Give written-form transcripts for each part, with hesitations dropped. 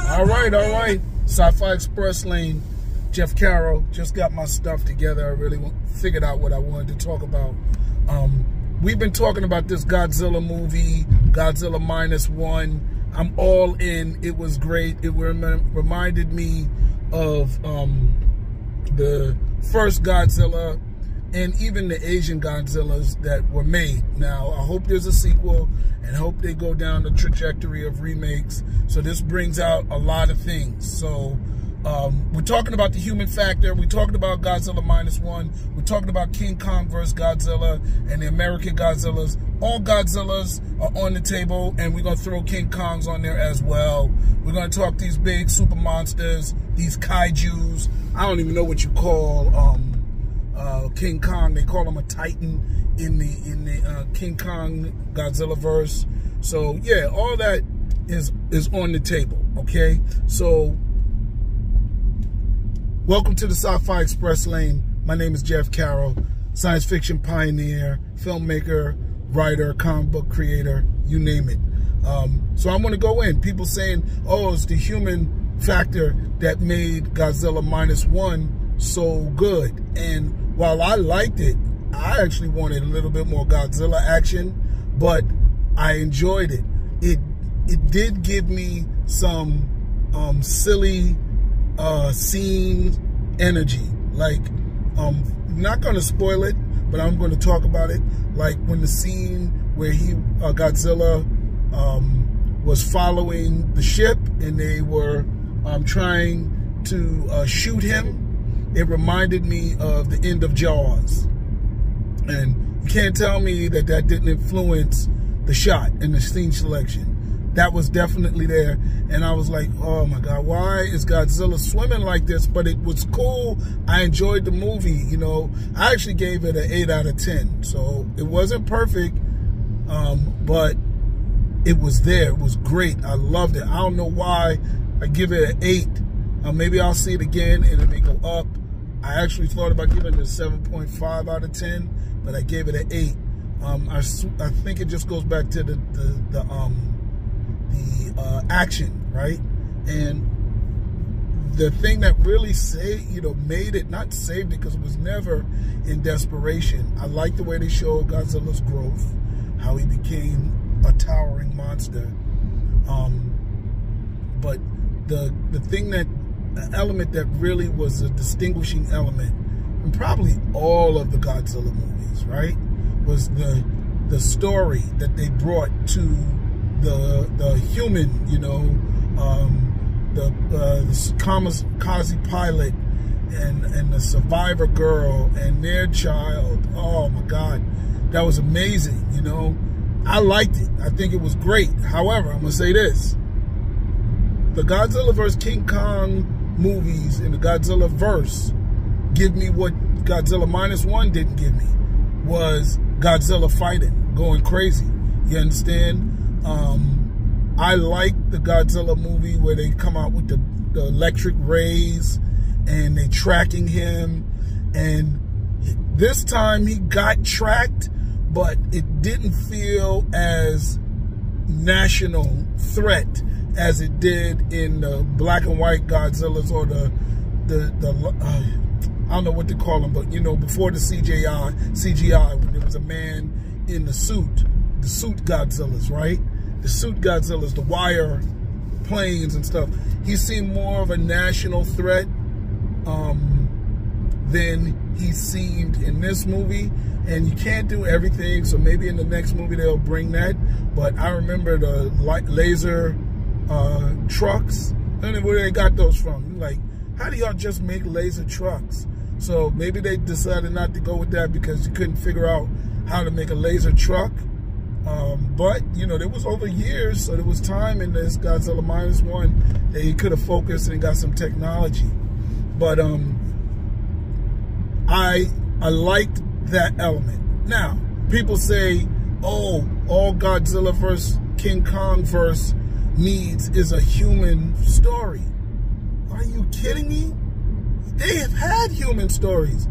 All right. Sci-Fi Express Lane. Jeff Carroll. Just got my stuff together. I really figured out what I wanted to talk about. We've been talking about this Godzilla movie, Godzilla -1. I'm all in. It was great. It reminded me of the first Godzilla and even the Asian Godzillas that were made. Now, I hope there's a sequel and hope they go down the trajectory of remakes. So this brings out a lot of things. So we're talking about the human factor. We're talking about Godzilla -1. We're talking about King Kong versus Godzilla and the American Godzillas. All Godzillas are on the table, and we're going to throw King Kongs on there as well. We're going to talk these big super monsters, these kaijus. I don't even know what you call King Kong. They call him a Titan in the King Kong Godzilla verse. So yeah, all that is on the table. Okay, so welcome to the Sci-Fi Express Lane. My name is Jeff Carroll, science fiction pioneer, filmmaker, writer, comic book creator, you name it. So I'm going to go in. People saying, oh, it's the human factor that made Godzilla -1 so good. And while I liked it, I actually wanted a little bit more Godzilla action, but I enjoyed it. It did give me some silly scene energy. Like, I'm not going to spoil it, but I'm going to talk about it. Like when the scene where Godzilla was following the ship and they were trying to shoot him, it reminded me of the end of Jaws. And you can't tell me that didn't influence the shot and the scene selection. That was definitely there. And I was like, oh my God, why is Godzilla swimming like this? But it was cool. I enjoyed the movie, you know. I actually gave it an 8 out of 10. So it wasn't perfect, but it was there. It was great. I loved it. I don't know why I give it an 8. Maybe I'll see it again and it may go up. I actually thought about giving it a 7.5 out of 10, but I gave it an 8. I think it just goes back to the action, right? And the thing that really made it, not saved it, because it was never in desperation. I like the way they showed Godzilla's growth, how he became a towering monster. But the element that really was a distinguishing element in probably all of the Godzilla movies, right, was the story that they brought to the human, you know, the kamikaze pilot and the survivor girl and their child. Oh my God, that was amazing, you know. I liked it. I think it was great. However, I'm gonna say this: the Godzilla vs. King Kong movies in the Godzilla verse give me what Godzilla -1 didn't give me, was Godzilla fighting, going crazy. You understand? I like the Godzilla movie where they come out with the electric rays and they tracking him, and this time he got tracked, but it didn't feel as national threat as it did in the black and white Godzillas, or the I don't know what to call them, but you know, before the CGI, when there was a man in the suit Godzillas, right? The suit Godzillas, the wire planes and stuff. He seemed more of a national threat than he seemed in this movie. And you can't do everything, so maybe in the next movie they'll bring that. But I remember the laser trucks. I don't know where they got those from. Like, how do y'all just make laser trucks? So maybe they decided not to go with that because you couldn't figure out how to make a laser truck. But, you know, there was over years, so there was time in this Godzilla -1 that he could have focused and got some technology. But I liked that element. Now, people say, oh, all Godzilla vs. King Kong verse needs is a human story. Are you kidding me? They have had human stories.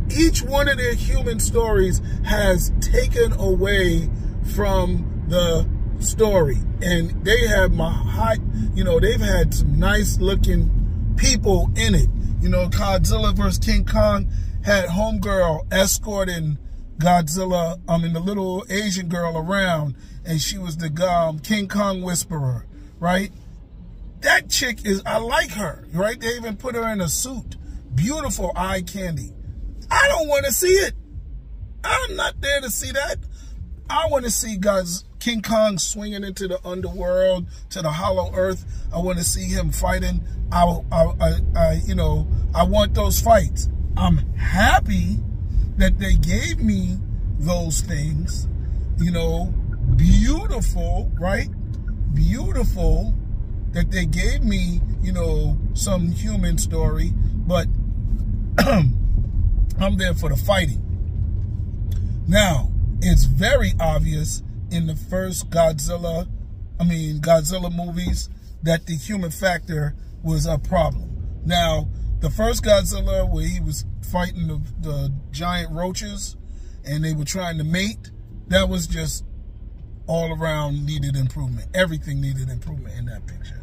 Each one of their human stories has taken away from the story, and they have my high, you know, they've had some nice looking people in it. You know, Godzilla vs. King Kong had homegirl escorting Godzilla, the little Asian girl around, and she was the King Kong whisperer, right? That chick I like her, right? They even put her in a suit. Beautiful eye candy. I don't want to see it. I'm not there to see that. I want to see King Kong swinging into the underworld, to the hollow earth. I want to see him fighting. You know, I want those fights. I'm happy that they gave me those things. You know, beautiful, right? Beautiful that they gave me, you know, some human story, but I'm there for the fighting. Now, it's very obvious in the first Godzilla movies that the human factor was a problem. Now, the first Godzilla, where he was fighting the giant roaches and they were trying to mate, that was just all around needed improvement. Everything needed improvement in that picture.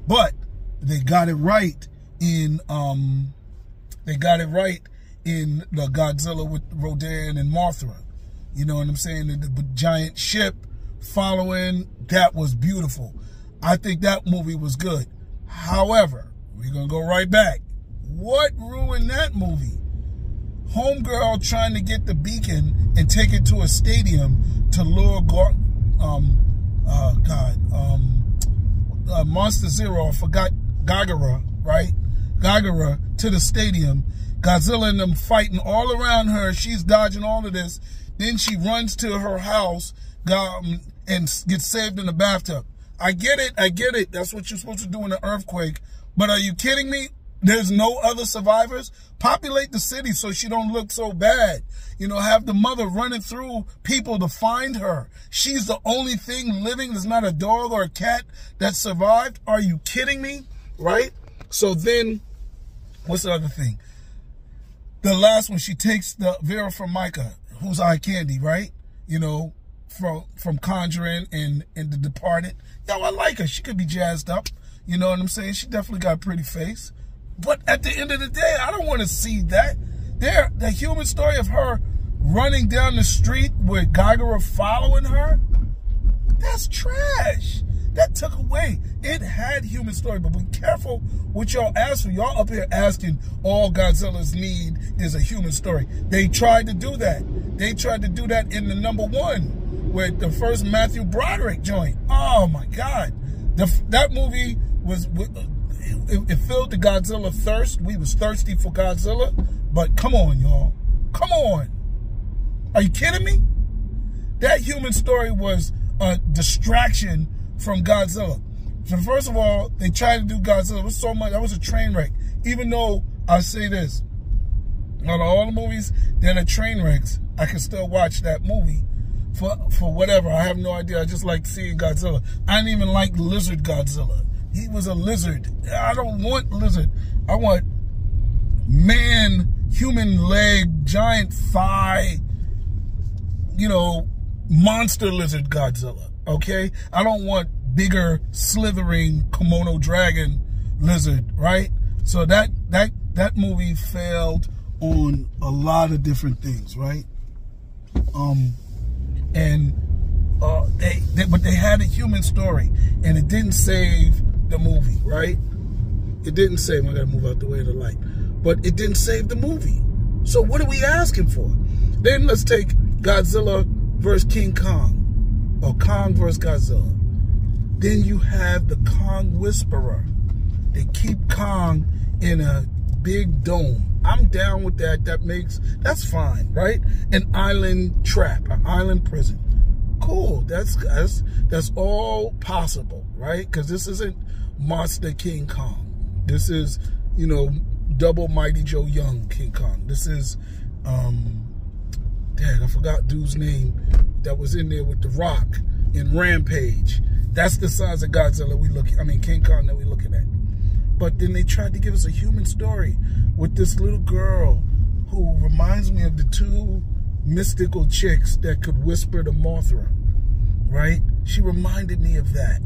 But they got it right in the Godzilla with Rodan and Mothra. You know what I'm saying? The giant ship following, that was beautiful. I think that movie was good. However, we're going to go right back. What ruined that movie? Homegirl trying to get the beacon and take it to a stadium to lure Monster Zero, I forgot, Gagara, right? Gagara to the stadium. Godzilla and them fighting all around her. She's dodging all of this. Then she runs to her house and gets saved in the bathtub. I get it. That's what you're supposed to do in an earthquake. But are you kidding me? There's no other survivors? Populate the city so she don't look so bad. You know, have the mother running through people to find her. She's the only thing living. There's not a dog or a cat that survived. Are you kidding me? Right? So then, what's the other thing? The last one, she takes the Vera Farmiga, who's eye candy, right? You know, from Conjuring and The Departed. Yo, I like her. She could be jazzed up. You know what I'm saying? She definitely got a pretty face. But at the end of the day, I don't want to see that. The human story of her running down the street with Gagara following her, that's trash. That took away. It had human story, but be careful what y'all ask for. Y'all up here asking all Godzilla's need is a human story. They tried to do that. They tried to do that in the #1 with the first Matthew Broderick joint. Oh my God. That movie was, it filled the Godzilla thirst. We was thirsty for Godzilla, but come on, y'all. Come on. Are you kidding me? That human story was a distraction from Godzilla. So first of all, they tried to do Godzilla. It was so much. That was a train wreck. Even though I say this, out of all the movies that are train wrecks, I can still watch that movie for whatever. I have no idea. I just like seeing Godzilla. I didn't even like Lizard Godzilla. He was a lizard. I don't want lizard. I want man, human leg, giant thigh, you know, monster lizard Godzilla. Okay? I don't want bigger, slithering Komodo dragon lizard, right? So that movie failed on a lot of different things, right? But they had a human story, and it didn't save the movie, right? It didn't save. I gotta move out the way of the light, but it didn't save the movie. So what are we asking for? Then let's take Godzilla versus King Kong, or Kong versus Godzilla. Then you have the Kong Whisperer. They keep Kong in a big dome. I'm down with that. That's fine, right? An island trap, an island prison. Cool. That's all possible, right? Because this isn't Monster King Kong. This is, you know, double Mighty Joe Young King Kong. This is, dang, I forgot dude's name that was in there with The Rock in Rampage. That's the size of Godzilla King Kong that we're looking at. But then they tried to give us a human story with this little girl who reminds me of the two mystical chicks that could whisper to Mothra, right? She reminded me of that.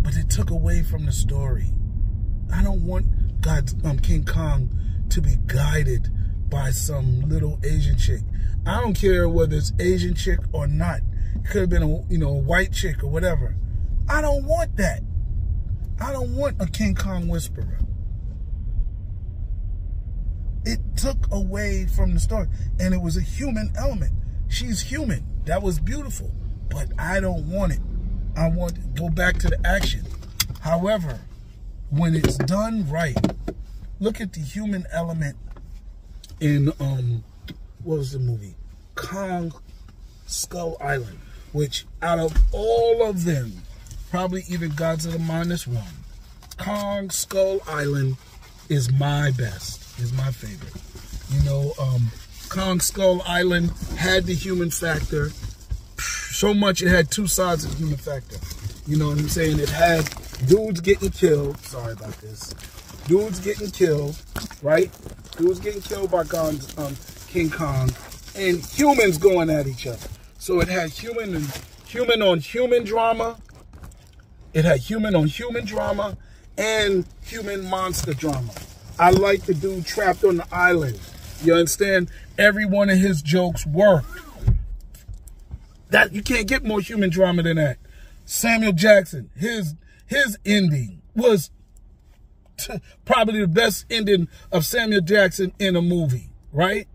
But it took away from the story. I don't want King Kong to be guided by some little Asian chick. I don't care whether it's Asian chick or not. It could have been a white chick or whatever. I don't want that. I don't want a King Kong whisperer. It took away from the story. And it was a human element. She's human. That was beautiful. But I don't want it. I want to go back to the action. However, when it's done right, look at the human element in, what was the movie? Kong Skull Island, which out of all of them, probably even Godzilla -1, Kong Skull Island is my best, is my favorite. You know, Kong Skull Island had the human factor. So much it had two sides of the human factor. You know what I'm saying? It had dudes getting killed. Sorry about this. Dudes getting killed, right? Dudes getting killed by King Kong, and humans going at each other. So it had human on human drama. It had human on human drama and human monster drama. I like the dude trapped on the island. You understand? Every one of his jokes worked. That you can't get more human drama than that. Samuel Jackson, his ending was probably the best ending of Samuel Jackson in a movie, right?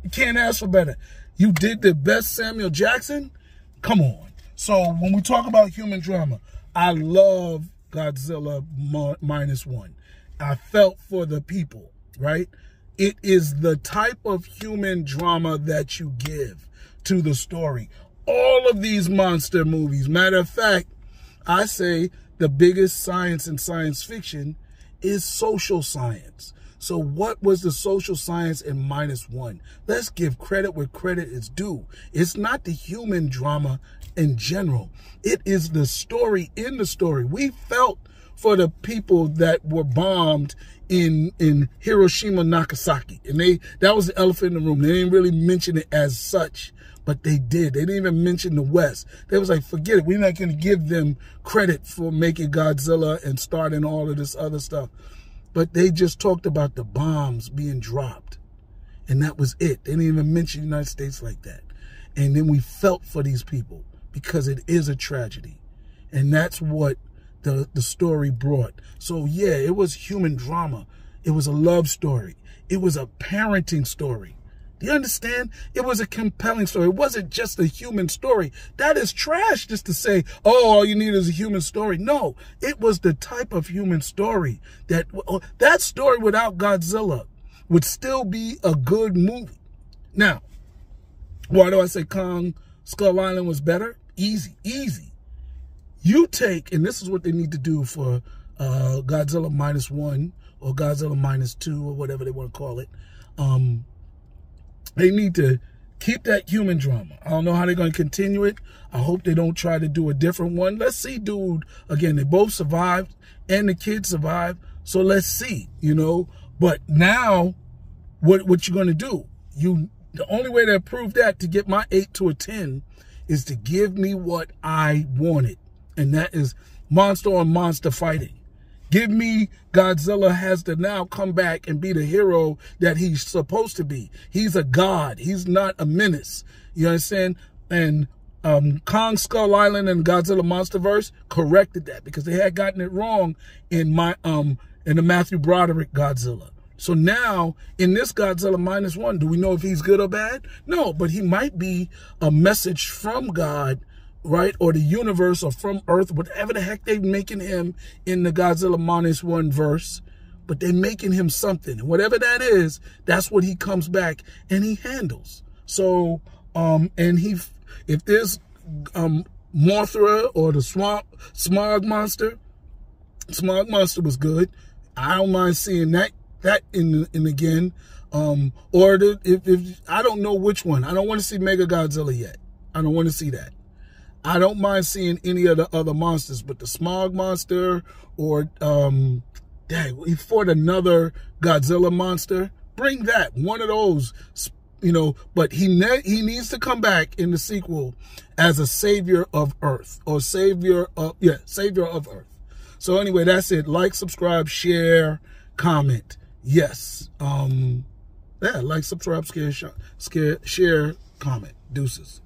You can't ask for better. You did the best Samuel Jackson? Come on. So when we talk about human drama, I love Godzilla -1. I felt for the people, right? It is the type of human drama that you give to the story. All of these monster movies, matter of fact, I say the biggest science in science fiction is social science. So what was the social science in -1? Let's give credit where credit is due. It's not the human drama in general. It is the story in the story. We felt for the people that were bombed in Hiroshima, Nagasaki. And that was the elephant in the room. They didn't really mention it as such, but they did. They didn't even mention the West. They was like, forget it. We're not going to give them credit for making Godzilla and starting all of this other stuff. But they just talked about the bombs being dropped. And that was it. They didn't even mention the United States like that. And then we felt for these people because it is a tragedy. And that's what the story brought. So yeah, it was human drama. It was a love story. It was a parenting story. Do you understand? It was a compelling story. It wasn't just a human story. That is trash just to say, oh, all you need is a human story. No, it was the type of human story that story without Godzilla would still be a good movie. Now, why do I say Kong Skull Island was better? Easy, easy. You take, and this is what they need to do for Godzilla -1 or Godzilla -2 or whatever they want to call it. They need to keep that human drama. I don't know how they're going to continue it. I hope they don't try to do a different one. Let's see, dude. Again, they both survived and the kid survived. So let's see, you know. But now, what you're going to do? The only way to prove that, to get my 8 to a 10, is to give me what I wanted. And that is monster on monster fighting. Give me Godzilla has to now come back and be the hero that he's supposed to be. He's a god. He's not a menace. You understand? And Kong Skull Island and Godzilla Monsterverse corrected that because they had gotten it wrong in the Matthew Broderick Godzilla. So now in this Godzilla -1, do we know if he's good or bad? No, but he might be a message from God, right? Or the universe, or from Earth, whatever the heck they're making him in the Godzilla -1 verse. But they're making him something. And whatever that is, that's what he comes back and he handles. So, if there's Mothra or the Smog Monster was good. I don't mind seeing that in again. If I don't know which one. I don't want to see Mega Godzilla yet. I don't want to see that. I don't mind seeing any of the other monsters, but the Smog Monster or he fought another Godzilla monster. Bring that. One of those, you know, but he needs to come back in the sequel as a savior of Earth, or savior of Earth. So anyway, that's it. Like, subscribe, share, comment. Yes. Yeah, like, subscribe, share, comment. Deuces.